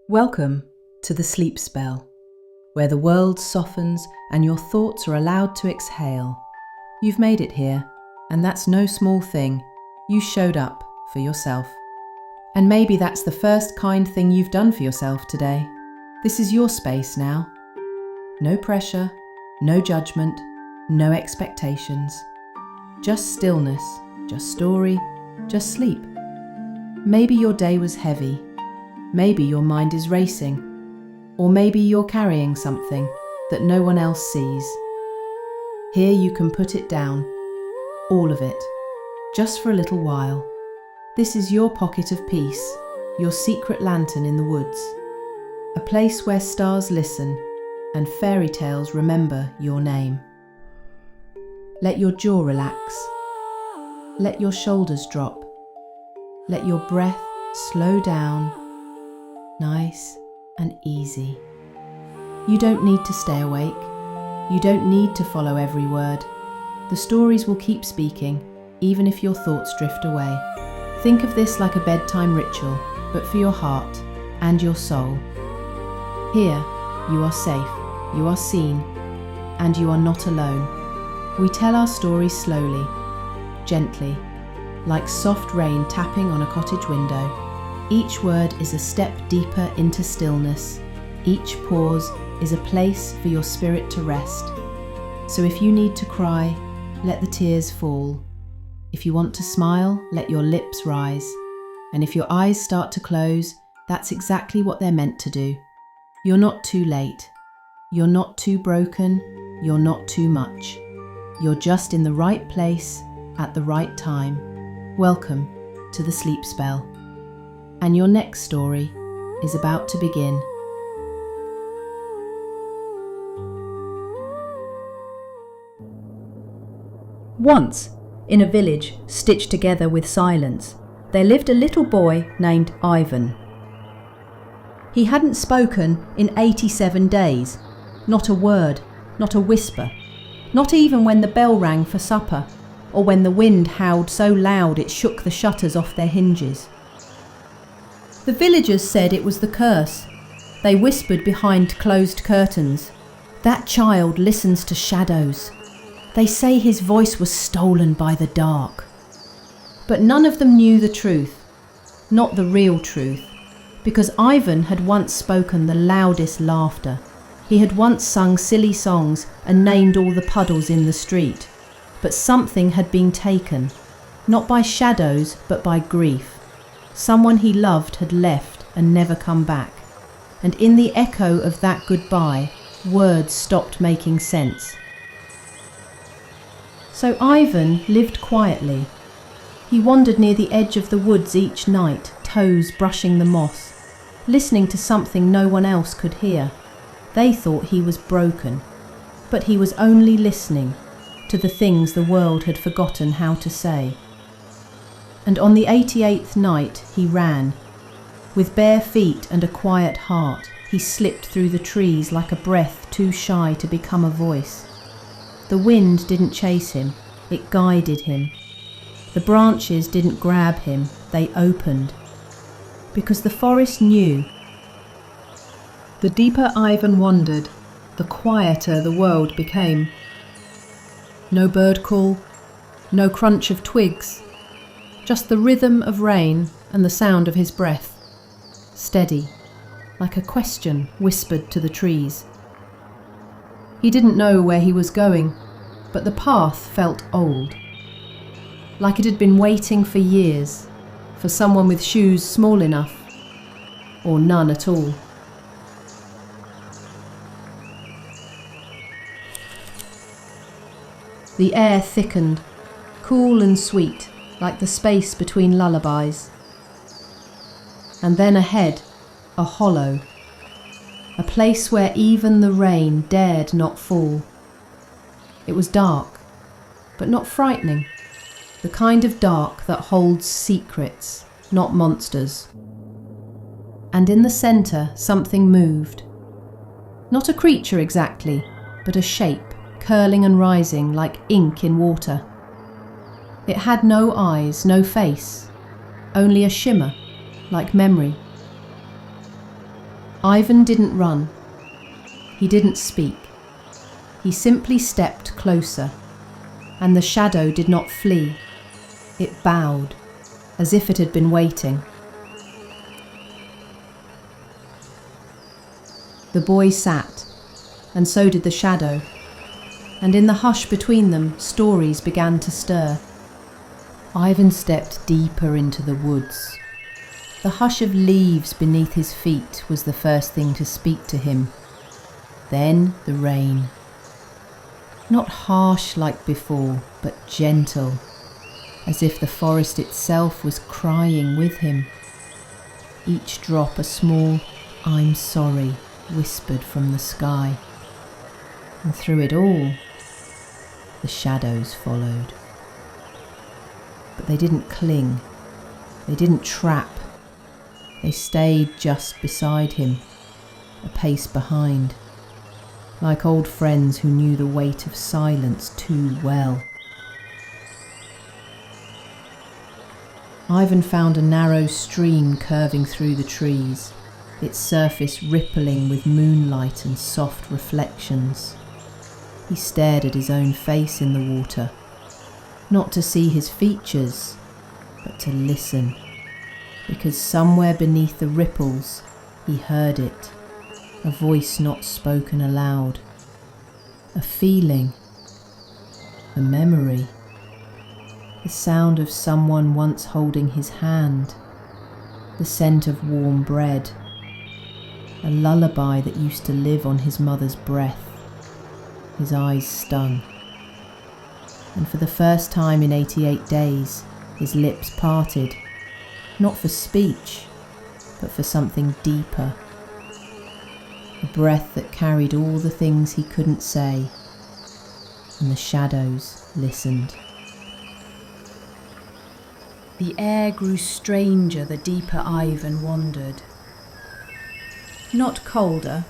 Welcome to the sleep spell, where the world softens and your thoughts are allowed to exhale. You've made it here, and that's no small thing. You showed up for yourself. And maybe that's the first kind thing you've done for yourself today. This is your space now. No pressure, no judgment, no expectations. Just stillness, just story, just sleep. Maybe your day was heavy. Maybe your mind is racing. Or maybe you're carrying something that no one else sees. Here you can put it down, all of it, just for a little while. This is your pocket of peace, your secret lantern in the woods. A place where stars listen and fairy tales remember your name. Let your jaw relax. Let your shoulders drop. Let your breath slow down, nice and easy. You don't need to stay awake. You don't need to follow every word. The stories will keep speaking, even if your thoughts drift away. Think of this like a bedtime ritual, but for your heart and your soul. Here, you are safe, you are seen, and you are not alone. We tell our stories slowly, gently, like soft rain tapping on a cottage window. Each word is a step deeper into stillness. Each pause is a place for your spirit to rest. So if you need to cry, let the tears fall. If you want to smile, let your lips rise. And if your eyes start to close, that's exactly what they're meant to do. You're not too late. You're not too broken. You're not too much. You're just in the right place at the right time. Welcome to the sleep spell. And your next story is about to begin. Once, in a village stitched together with silence, there lived a little boy named Iven. He hadn't spoken in 87 days, not a word, not a whisper, not even when the bell rang for supper, or when the wind howled so loud it shook the shutters off their hinges. The villagers said it was the curse. They whispered behind closed curtains, "That child listens to shadows." They say his voice was stolen by the dark. But none of them knew the truth, not the real truth, because Iven had once spoken the loudest laughter. He had once sung silly songs and named all the puddles in the street. But something had been taken, not by shadows, but by grief. Someone he loved had left and never come back. And in the echo of that goodbye, words stopped making sense. So Iven lived quietly. He wandered near the edge of the woods each night, toes brushing the moss, listening to something no one else could hear. They thought he was broken, but he was only listening to the things the world had forgotten how to say. And on the 88th night he ran. With bare feet and a quiet heart, he slipped through the trees like a breath too shy to become a voice. The wind didn't chase him, it guided him. The branches didn't grab him, they opened. Because the forest knew. The deeper Iven wandered, the quieter the world became. No bird call, no crunch of twigs, just the rhythm of rain and the sound of his breath. Steady, like a question whispered to the trees. He didn't know where he was going, but the path felt old, like it had been waiting for years, for someone with shoes small enough, or none at all. The air thickened, cool and sweet, like the space between lullabies. And then ahead, a hollow, a place where even the rain dared not fall. It was dark, but not frightening, the kind of dark that holds secrets, not monsters. And in the centre, something moved. Not a creature exactly, but a shape, curling and rising like ink in water. It had no eyes, no face, only a shimmer, like memory. Iven didn't run. He didn't speak. He simply stepped closer, and the shadow did not flee. It bowed, as if it had been waiting. The boy sat, and so did the shadow, and in the hush between them, stories began to stir. Iven stepped deeper into the woods. The hush of leaves beneath his feet was the first thing to speak to him. Then the rain. Not harsh like before, but gentle, as if the forest itself was crying with him. Each drop a small "I'm sorry" whispered from the sky. And through it all, the shadows followed. But they didn't cling. They didn't trap. They stayed just beside him, a pace behind, like old friends who knew the weight of silence too well. Iven found a narrow stream curving through the trees, its surface rippling with moonlight and soft reflections. He stared at his own face in the water, not to see his features, but to listen, because somewhere beneath the ripples he heard it, a voice not spoken aloud, a feeling, a memory, the sound of someone once holding his hand, the scent of warm bread, a lullaby that used to live on his mother's breath. His eyes stung, and for the first time in 88 days, his lips parted, not for speech, but for something deeper. A breath that carried all the things he couldn't say, and the shadows listened. The air grew stranger the deeper Iven wandered. Not colder,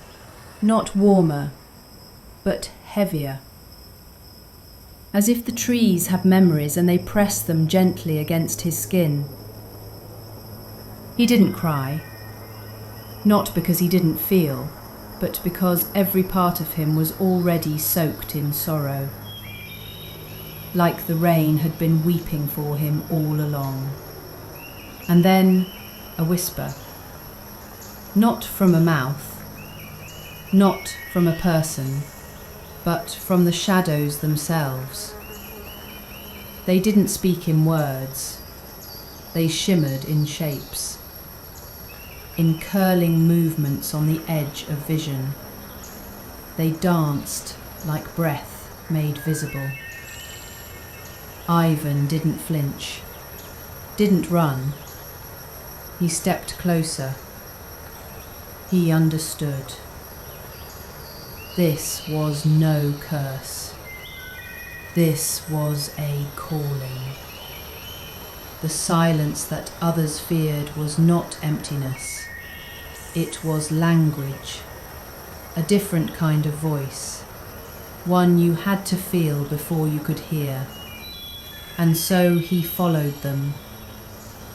not warmer, but heavier. As if the trees had memories and they pressed them gently against his skin. He didn't cry, not because he didn't feel, but because every part of him was already soaked in sorrow, like the rain had been weeping for him all along. And then a whisper, not from a mouth, not from a person, but from the shadows themselves. They didn't speak in words, they shimmered in shapes, in curling movements on the edge of vision. They danced like breath made visible. Iven didn't flinch, didn't run. He stepped closer. He understood. This was no curse. This was a calling. The silence that others feared was not emptiness. It was language, a different kind of voice, one you had to feel before you could hear. And so he followed them,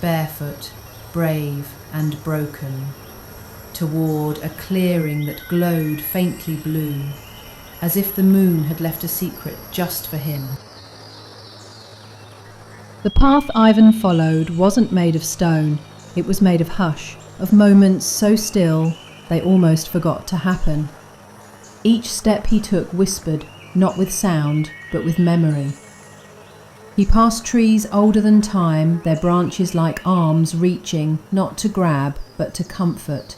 barefoot, brave and broken, toward a clearing that glowed faintly blue, as if the moon had left a secret just for him. The path Iven followed wasn't made of stone, it was made of hush, of moments so still they almost forgot to happen. Each step he took whispered, not with sound, but with memory. He passed trees older than time, their branches like arms reaching, not to grab, but to comfort.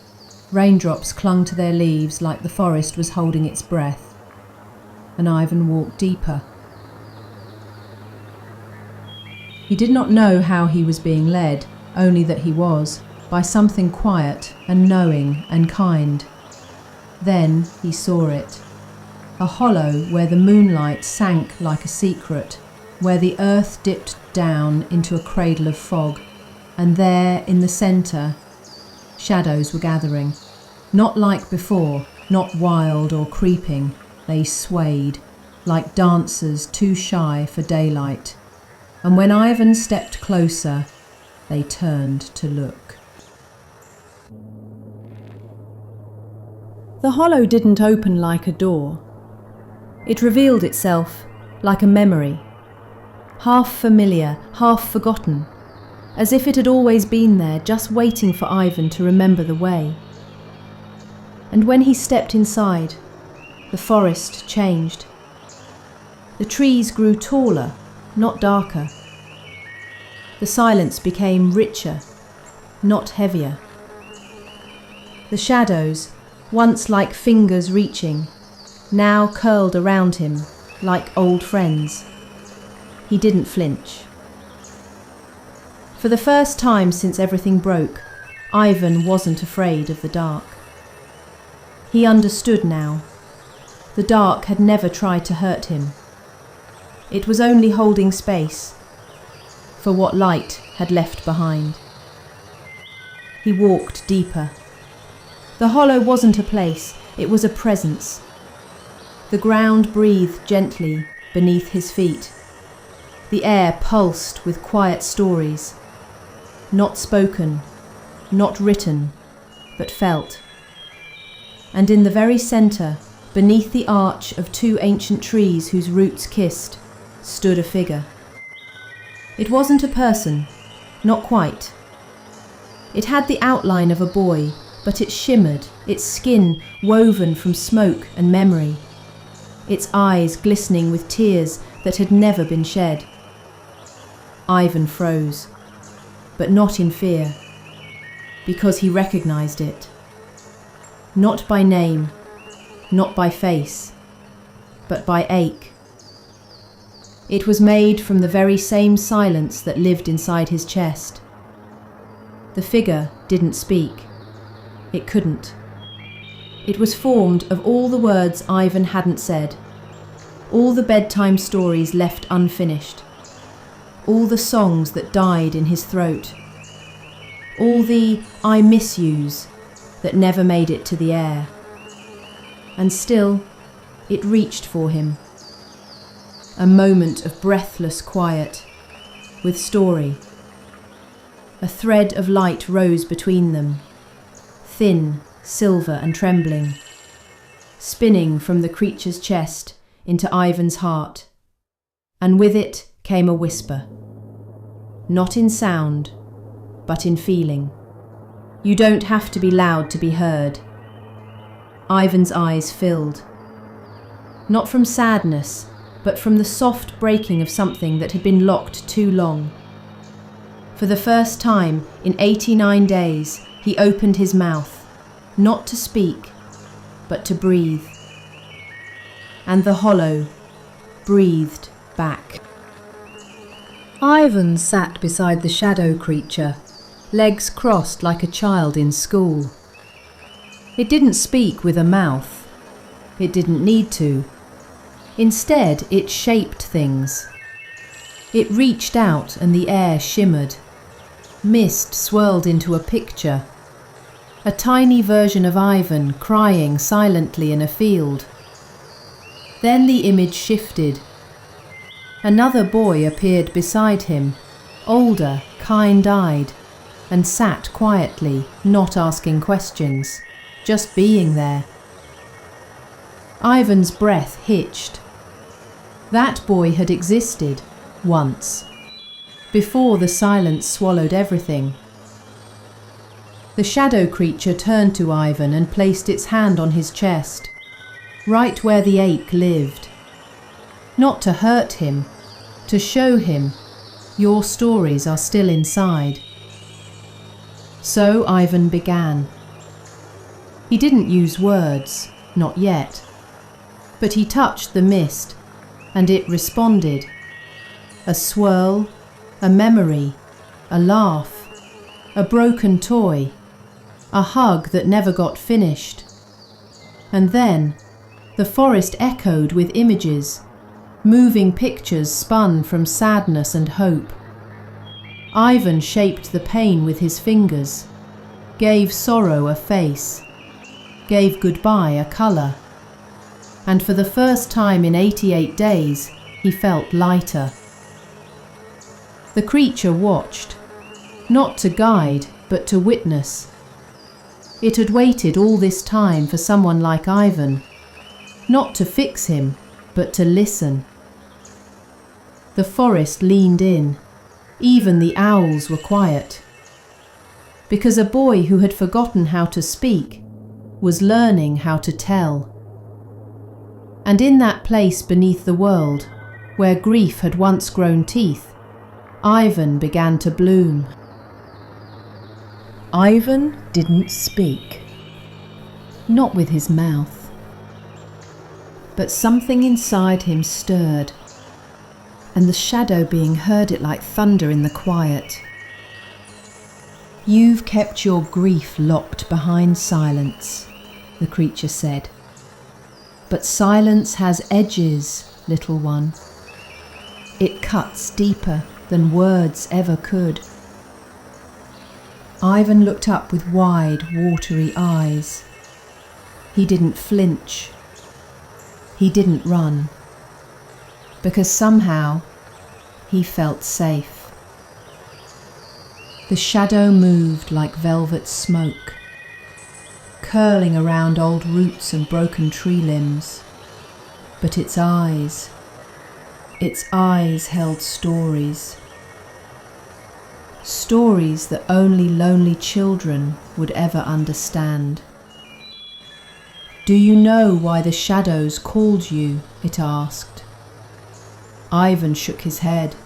Raindrops clung to their leaves like the forest was holding its breath. And Iven walked deeper. He did not know how he was being led, only that he was, by something quiet and knowing and kind. Then he saw it. A hollow where the moonlight sank like a secret, where the earth dipped down into a cradle of fog, and there in the centre, shadows were gathering. Not like before, not wild or creeping, they swayed, like dancers too shy for daylight. And when Iven stepped closer, they turned to look. The hollow didn't open like a door. It revealed itself like a memory, half familiar, half forgotten, as if it had always been there, just waiting for Iven to remember the way. And when he stepped inside, the forest changed. The trees grew taller, not darker. The silence became richer, not heavier. The shadows, once like fingers reaching, now curled around him like old friends. He didn't flinch. For the first time since everything broke, Iven wasn't afraid of the dark. He understood now. The dark had never tried to hurt him. It was only holding space for what light had left behind. He walked deeper. The hollow wasn't a place, it was a presence. The ground breathed gently beneath his feet. The air pulsed with quiet stories, not spoken, not written, but felt. And in the very centre, beneath the arch of two ancient trees whose roots kissed, stood a figure. It wasn't a person, not quite. It had the outline of a boy, but it shimmered, its skin woven from smoke and memory, its eyes glistening with tears that had never been shed. Iven froze, but not in fear, because he recognized it. Not by name, not by face, but by ache. It was made from the very same silence that lived inside his chest. The figure didn't speak. It couldn't. It was formed of all the words Iven hadn't said, all the bedtime stories left unfinished, all the songs that died in his throat, all the I miss yous that never made it to the air. And still, it reached for him. A moment of breathless quiet, with story. A thread of light rose between them, thin, silver and trembling, spinning from the creature's chest into Iven's heart, and with it came a whisper. Not in sound, but in feeling. You don't have to be loud to be heard. Iven's eyes filled. Not from sadness, but from the soft breaking of something that had been locked too long. For the first time in 89 days, he opened his mouth, not to speak, but to breathe. And the hollow breathed back. Iven sat beside the shadow creature, legs crossed like a child in school. It didn't speak with a mouth. It didn't need to. Instead, it shaped things. It reached out and the air shimmered. Mist swirled into a picture. A tiny version of Iven crying silently in a field. Then the image shifted. Another boy appeared beside him, older, kind-eyed, and sat quietly, not asking questions, just being there. Iven's breath hitched. That boy had existed, once, before the silence swallowed everything. The shadow creature turned to Iven and placed its hand on his chest, right where the ache lived. Not to hurt him, to show him, your stories are still inside. So Iven began. He didn't use words, not yet, but he touched the mist, and it responded. A swirl, a memory, a laugh, a broken toy, a hug that never got finished. And then the forest echoed with images, moving pictures spun from sadness and hope. Iven shaped the pain with his fingers, gave sorrow a face, gave goodbye a colour. And for the first time in 88 days, he felt lighter. The creature watched, not to guide, but to witness. It had waited all this time for someone like Iven, not to fix him, but to listen. The forest leaned in. Even the owls were quiet. Because a boy who had forgotten how to speak was learning how to tell. And in that place beneath the world, where grief had once grown teeth, Iven began to bloom. Iven didn't speak. Not with his mouth. But something inside him stirred, and the shadow being heard it like thunder in the quiet. "You've kept your grief locked behind silence," the creature said. "But silence has edges, little one. It cuts deeper than words ever could." Iven looked up with wide, watery eyes. He didn't flinch. He didn't run. Because somehow he felt safe. The shadow moved like velvet smoke, curling around old roots and broken tree limbs. But its eyes held stories. Stories that only lonely children would ever understand. "Do you know why the shadows called you?" it asked. Iven shook his head.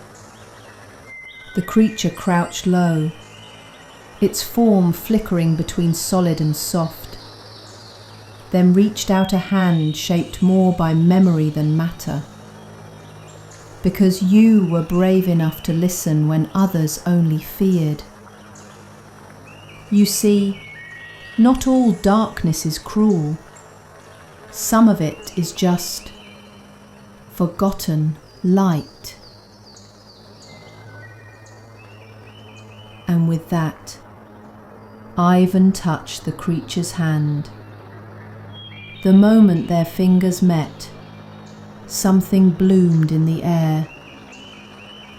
The creature crouched low, its form flickering between solid and soft, then reached out a hand shaped more by memory than matter. "Because you were brave enough to listen when others only feared. You see, not all darkness is cruel. Some of it is just forgotten light." And with that, Iven touched the creature's hand. The moment their fingers met, something bloomed in the air,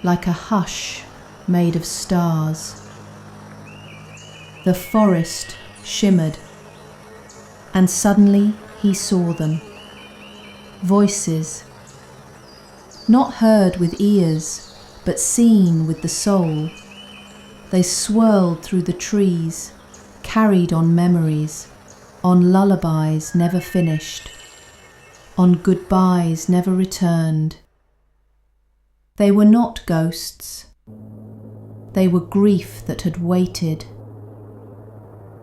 like a hush made of stars. The forest shimmered, and suddenly he saw them. Voices, not heard with ears, but seen with the soul. They swirled through the trees, carried on memories, on lullabies never finished, on goodbyes never returned. They were not ghosts. They were grief that had waited.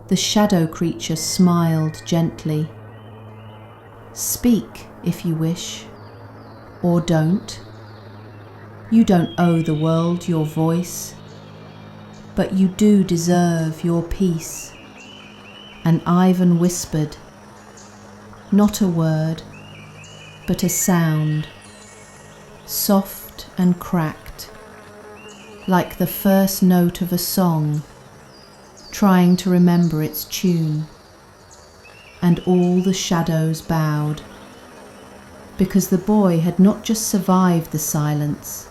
The shadow creature smiled gently. "Speak if you wish, or don't. You don't owe the world your voice, but you do deserve your peace." And Iven whispered, not a word, but a sound, soft and cracked, like the first note of a song, trying to remember its tune. And all the shadows bowed, because the boy had not just survived the silence,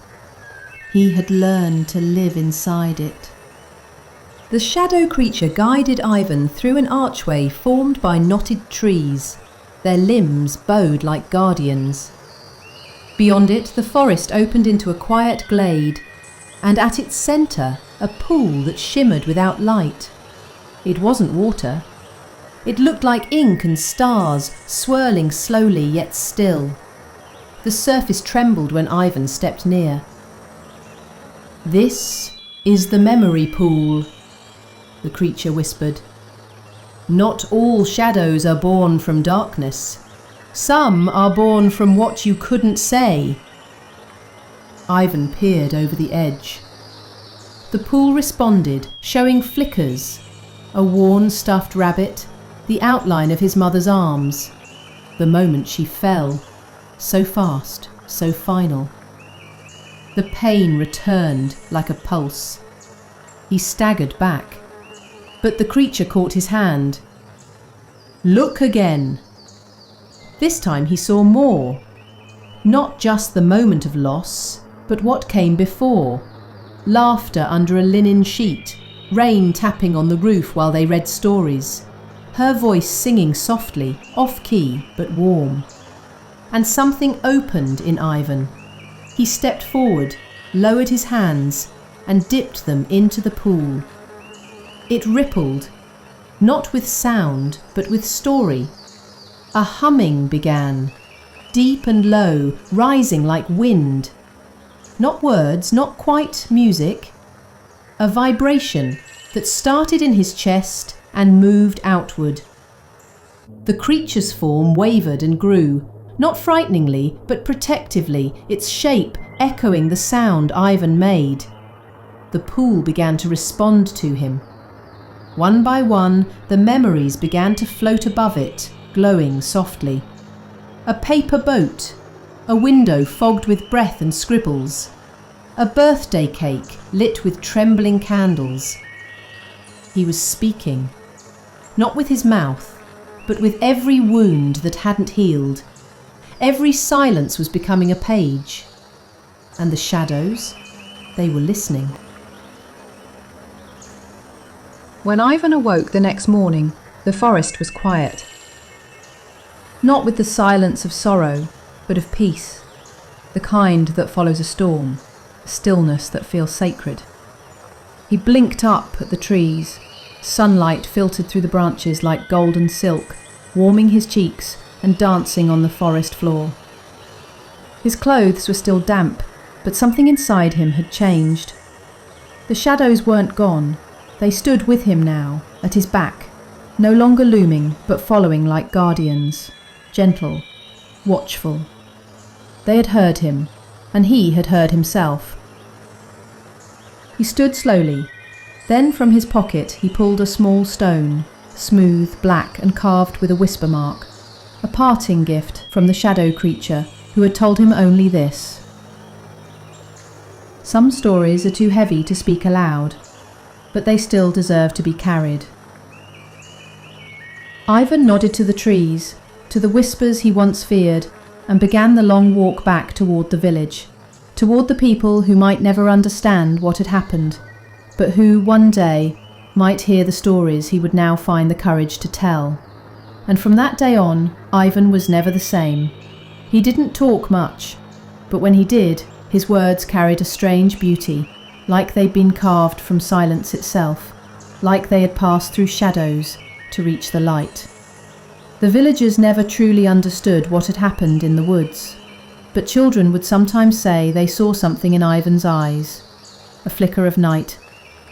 he had learned to live inside it. The shadow creature guided Iven through an archway formed by knotted trees, their limbs bowed like guardians. Beyond it, the forest opened into a quiet glade, and at its centre, a pool that shimmered without light. It wasn't water. It looked like ink and stars, swirling slowly yet still. The surface trembled when Iven stepped near. "This is the memory pool," the creature whispered. "Not all shadows are born from darkness. Some are born from what you couldn't say." Iven peered over the edge. The pool responded, showing flickers, a worn stuffed rabbit, the outline of his mother's arms. The moment she fell, so fast, so final. The pain returned like a pulse. He staggered back, but the creature caught his hand. "Look again." This time he saw more. Not just the moment of loss, but what came before. Laughter under a linen sheet, rain tapping on the roof while they read stories. her voice singing softly, off-key but warm. And something opened in Iven. He stepped forward, lowered his hands, and dipped them into the pool. It rippled, not with sound, but with story. A humming began, deep and low, rising like wind. Not words, not quite music. A vibration that started in his chest and moved outward. The creature's form wavered and grew, not frighteningly, but protectively, its shape echoing the sound Iven made. The pool began to respond to him. One by one, the memories began to float above it, glowing softly. A paper boat, a window fogged with breath and scribbles, a birthday cake lit with trembling candles. He was speaking, not with his mouth, but with every wound that hadn't healed. Every silence was becoming a page. And the shadows, they were listening. When Iven awoke the next morning, the forest was quiet. Not with the silence of sorrow, but of peace, the kind that follows a storm, a stillness that feels sacred. He blinked up at the trees. Sunlight filtered through the branches like golden silk, warming his cheeks and dancing on the forest floor. His clothes were still damp, but something inside him had changed. The shadows weren't gone. They stood with him now, at his back, no longer looming, but following like guardians, gentle, watchful. They had heard him, and he had heard himself. He stood slowly. Then from his pocket he pulled a small stone, smooth, black and carved with a whisper mark, a parting gift from the shadow creature who had told him only this. Some stories are too heavy to speak aloud, but they still deserve to be carried. Iven nodded to the trees, to the whispers he once feared, and began the long walk back toward the village, toward the people who might never understand what had happened, but who, one day, might hear the stories he would now find the courage to tell. And from that day on, Iven was never the same. He didn't talk much, but when he did, his words carried a strange beauty, like they'd been carved from silence itself, like they had passed through shadows to reach the light. The villagers never truly understood what had happened in the woods, but children would sometimes say they saw something in Iven's eyes, a flicker of night,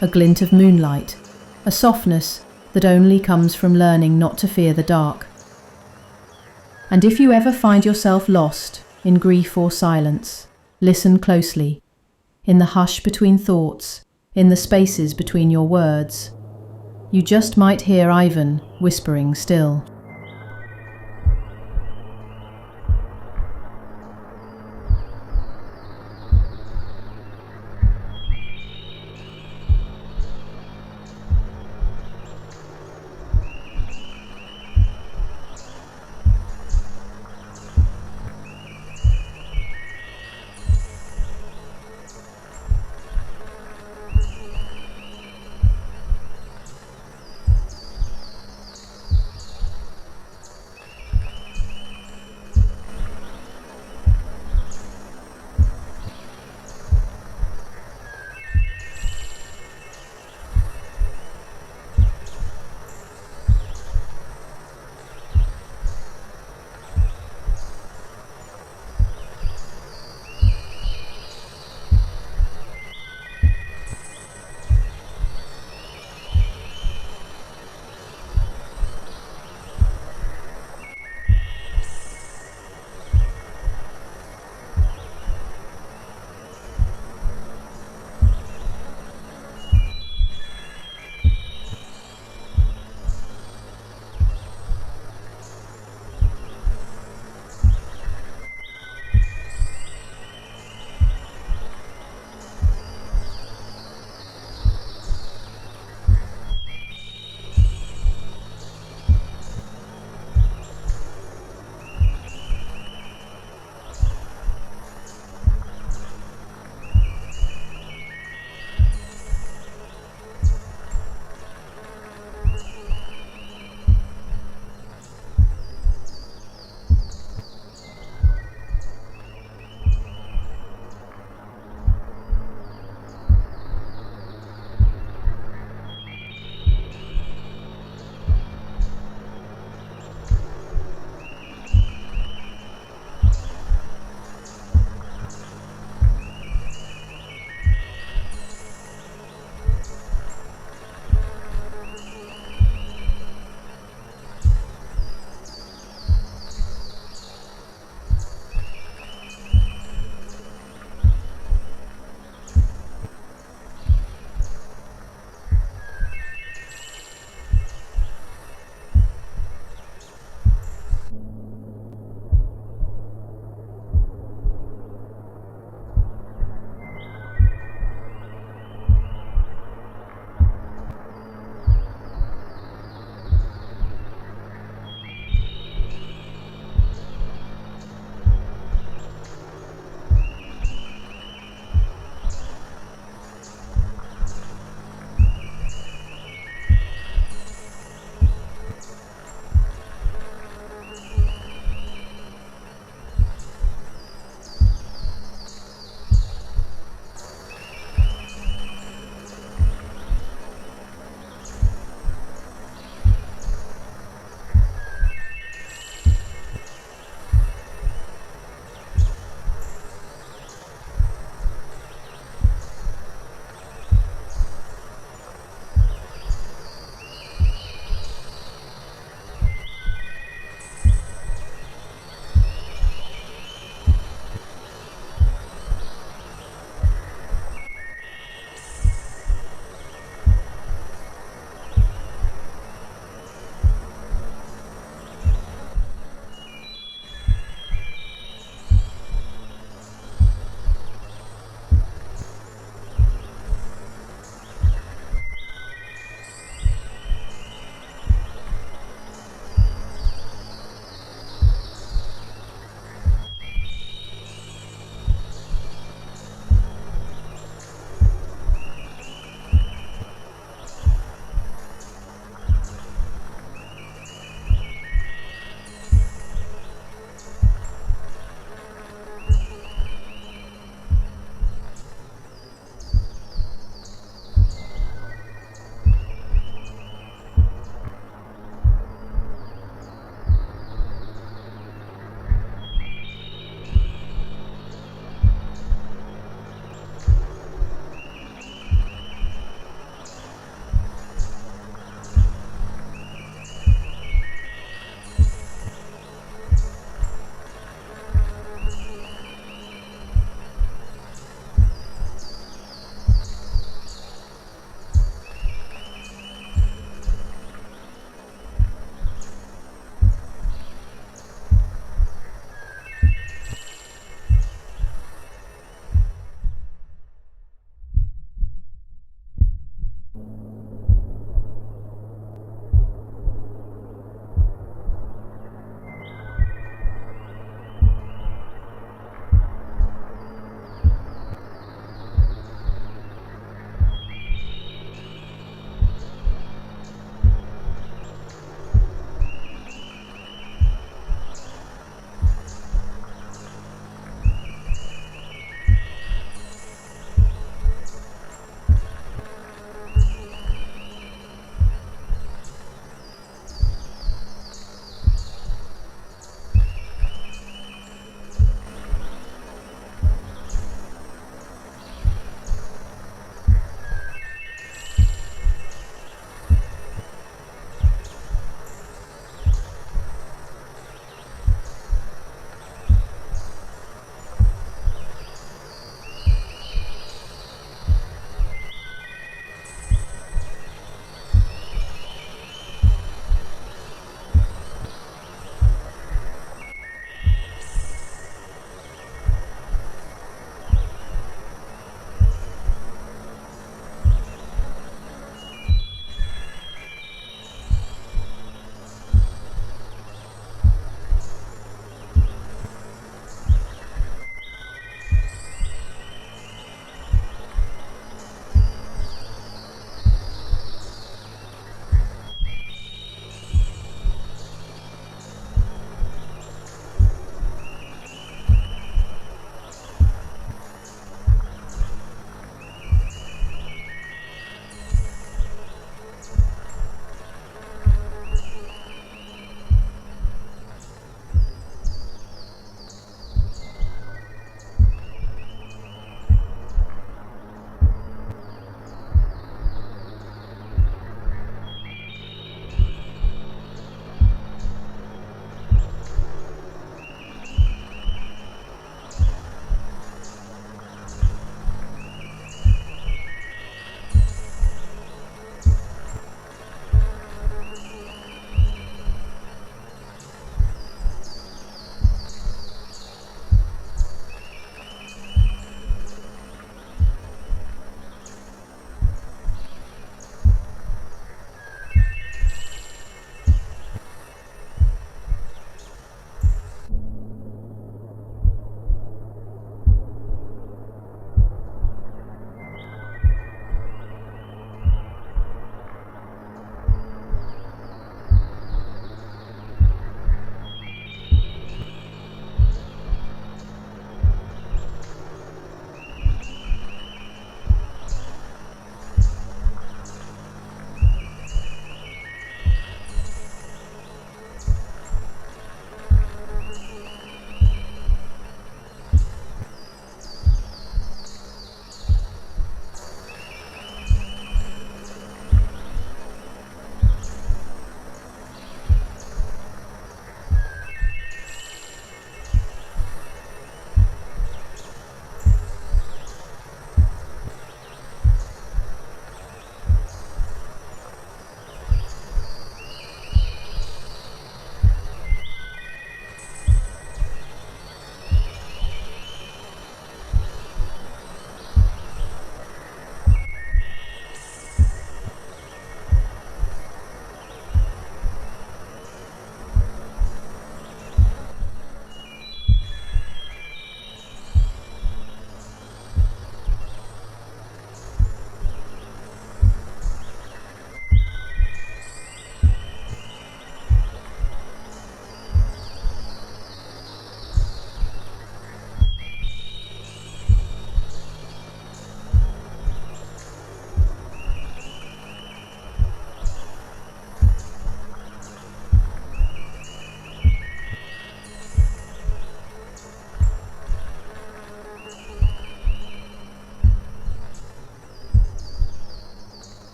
a glint of moonlight, a softness that only comes from learning not to fear the dark. And if you ever find yourself lost in grief or silence, listen closely. In the hush between thoughts, in the spaces between your words. You just might hear Iven whispering still.